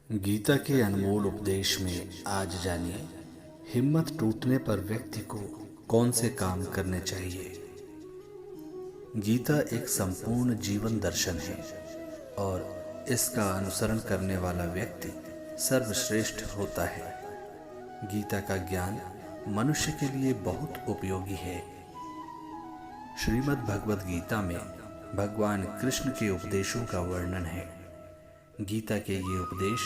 गीता के अनमोल उपदेश में आज जानिए, हिम्मत टूटने पर व्यक्ति को कौन से काम करने चाहिए। गीता एक संपूर्ण जीवन दर्शन है और इसका अनुसरण करने वाला व्यक्ति सर्वश्रेष्ठ होता है। गीता का ज्ञान मनुष्य के लिए बहुत उपयोगी है। श्रीमद् भगवद गीता में भगवान कृष्ण के उपदेशों का वर्णन है। गीता के ये उपदेश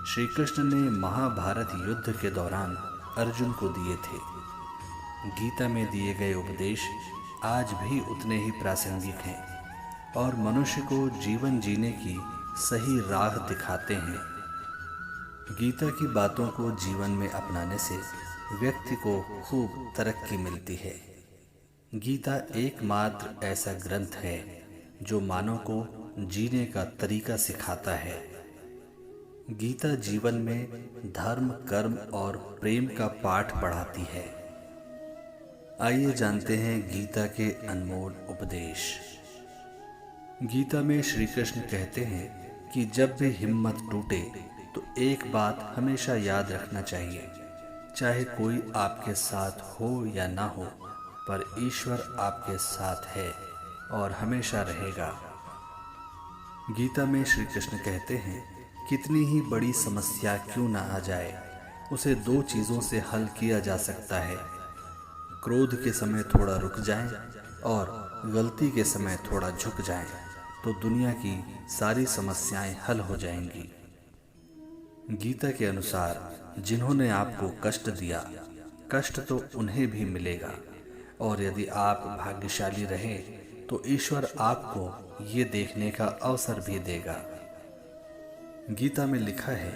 श्री कृष्ण ने महाभारत युद्ध के दौरान अर्जुन को दिए थे। गीता में दिए गए उपदेश आज भी उतने ही प्रासंगिक हैं और मनुष्य को जीवन जीने की सही राह दिखाते हैं। गीता की बातों को जीवन में अपनाने से व्यक्ति को खूब तरक्की मिलती है। गीता एकमात्र ऐसा ग्रंथ है जो मानव को जीने का तरीका सिखाता है। गीता जीवन में धर्म, कर्म और प्रेम का पाठ पढ़ाती है। आइए जानते हैं गीता के अनमोल उपदेश। गीता में श्री कृष्ण कहते हैं कि जब भी हिम्मत टूटे तो एक बात हमेशा याद रखना चाहिए, चाहे कोई आपके साथ हो या ना हो, पर ईश्वर आपके साथ है और हमेशा रहेगा। गीता में श्री कृष्ण कहते हैं, कितनी ही बड़ी समस्या क्यों ना आ जाए, उसे दो चीज़ों से हल किया जा सकता है। क्रोध के समय थोड़ा रुक जाएं और गलती के समय थोड़ा झुक जाएं, तो दुनिया की सारी समस्याएं हल हो जाएंगी। गीता के अनुसार जिन्होंने आपको कष्ट दिया, कष्ट तो उन्हें भी मिलेगा, और यदि आप भाग्यशाली रहे तो ईश्वर आपको ये देखने का अवसर भी देगा। गीता में लिखा है,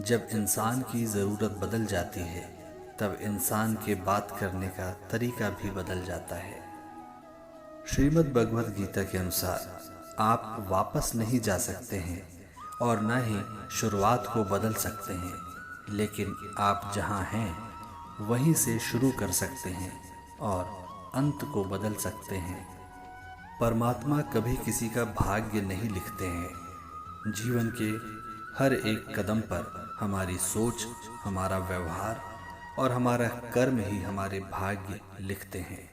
जब इंसान की ज़रूरत बदल जाती है तब इंसान के बात करने का तरीका भी बदल जाता है। श्रीमद् भगवद गीता के अनुसार आप वापस नहीं जा सकते हैं और न ही शुरुआत को बदल सकते हैं, लेकिन आप जहाँ हैं वहीं से शुरू कर सकते हैं और अंत को बदल सकते हैं। परमात्मा कभी किसी का भाग्य नहीं लिखते हैं। जीवन के हर एक कदम पर हमारी सोच, हमारा व्यवहार और हमारा कर्म ही हमारे भाग्य लिखते हैं।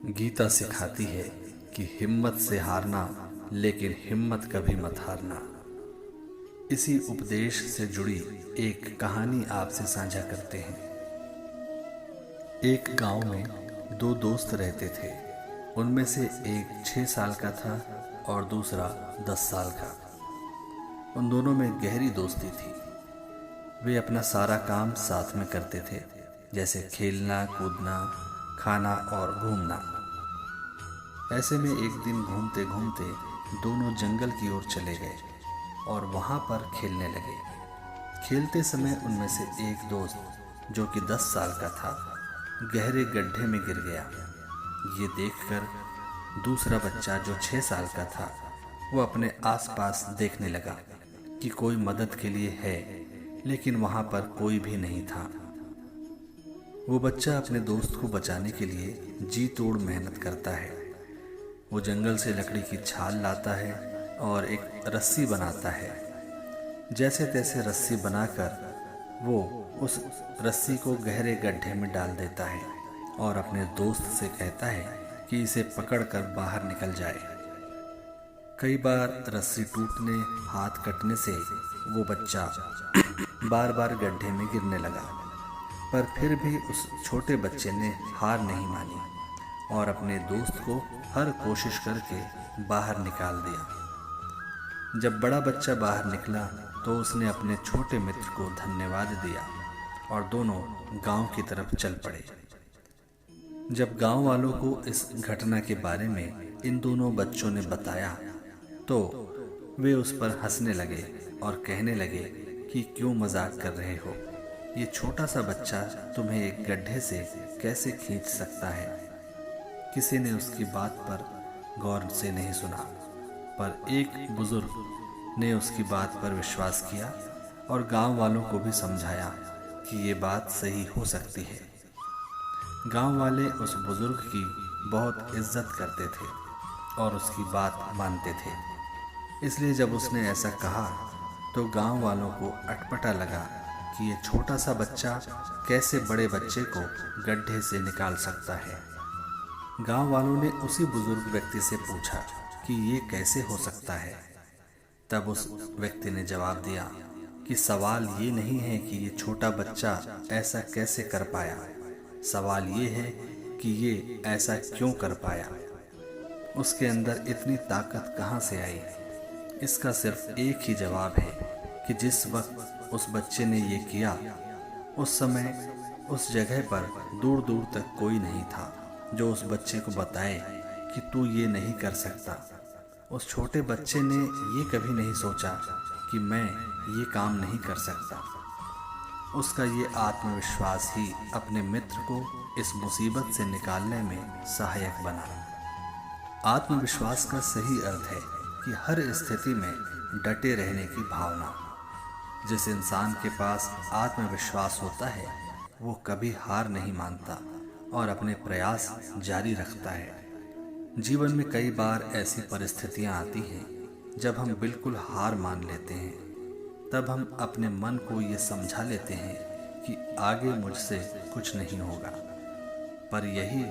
गीता सिखाती है कि हिम्मत से हारना, लेकिन हिम्मत कभी मत हारना। इसी उपदेश से जुड़ी एक कहानी आपसे साझा करते हैं। एक गांव में दो दोस्त रहते थे। उनमें से एक 6 साल का था और दूसरा 10 साल का। उन दोनों में गहरी दोस्ती थी। वे अपना सारा काम साथ में करते थे, जैसे खेलना, कूदना, खाना और घूमना। ऐसे में एक दिन घूमते घूमते दोनों जंगल की ओर चले गए और वहाँ पर खेलने लगे। खेलते समय उनमें से एक दोस्त, जो कि 10 साल का था, गहरे गड्ढे में गिर गया। ये देखकर दूसरा बच्चा, जो 6 साल का था, वो अपने आसपास देखने लगा कि कोई मदद के लिए है, लेकिन वहाँ पर कोई भी नहीं था। वो बच्चा अपने दोस्त को बचाने के लिए जी तोड़ मेहनत करता है। वो जंगल से लकड़ी की छाल लाता है और एक रस्सी बनाता है। जैसे तैसे रस्सी बनाकर वो उस रस्सी को गहरे गड्ढे में डाल देता है और अपने दोस्त से कहता है कि इसे पकड़कर बाहर निकल जाए। कई बार रस्सी टूटने, हाथ कटने से वो बच्चा बार बार गड्ढे में गिरने लगा, पर फिर भी उस छोटे बच्चे ने हार नहीं मानी और अपने दोस्त को हर कोशिश करके बाहर निकाल दिया। जब बड़ा बच्चा बाहर निकला तो उसने अपने छोटे मित्र को धन्यवाद दिया और दोनों गांव की तरफ चल पड़े। जब गांव वालों को इस घटना के बारे में इन दोनों बच्चों ने बताया तो वे उस पर हंसने लगे और कहने लगे कि क्यों मजाक कर रहे हो, ये छोटा सा बच्चा तुम्हें एक गड्ढे से कैसे खींच सकता है। किसी ने उसकी बात पर गौर से नहीं सुना, पर एक बुजुर्ग ने उसकी बात पर विश्वास किया और गांव वालों को भी समझाया कि ये बात सही हो सकती है। गांव वाले उस बुजुर्ग की बहुत इज्जत करते थे और उसकी बात मानते थे। इसलिए जब उसने ऐसा कहा तो गांव वालों को अटपटा लगा कि ये छोटा सा बच्चा कैसे बड़े बच्चे को गड्ढे से निकाल सकता है। गांव वालों ने उसी बुजुर्ग व्यक्ति से पूछा कि ये कैसे हो सकता है। तब उस व्यक्ति ने जवाब दिया कि सवाल ये नहीं है कि ये छोटा बच्चा ऐसा कैसे कर पाया, सवाल ये है कि ये ऐसा क्यों कर पाया, उसके अंदर इतनी ताकत कहाँ से आई। इसका सिर्फ एक ही जवाब है कि जिस वक्त उस बच्चे ने ये किया, उस समय उस जगह पर दूर दूर तक कोई नहीं था जो उस बच्चे को बताए कि तू ये नहीं कर सकता। उस छोटे बच्चे ने ये कभी नहीं सोचा कि मैं ये काम नहीं कर सकता। उसका ये आत्मविश्वास ही अपने मित्र को इस मुसीबत से निकालने में सहायक बना। आत्मविश्वास का सही अर्थ है कि हर स्थिति में डटे रहने की भावना। जिस इंसान के पास आत्मविश्वास होता है वो कभी हार नहीं मानता और अपने प्रयास जारी रखता है। जीवन में कई बार ऐसी परिस्थितियां आती हैं जब हम बिल्कुल हार मान लेते हैं। तब हम अपने मन को ये समझा लेते हैं कि आगे मुझसे कुछ नहीं होगा, पर यही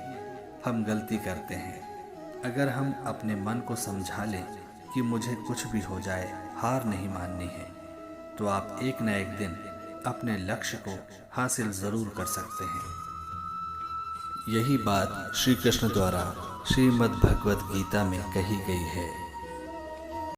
हम गलती करते हैं। अगर हम अपने मन को समझा लें कि मुझे कुछ भी हो जाए हार नहीं माननी है, तो आप एक न एक दिन अपने लक्ष्य को हासिल ज़रूर कर सकते हैं। यही बात श्री कृष्ण द्वारा श्रीमद् भगवद गीता में कही गई है।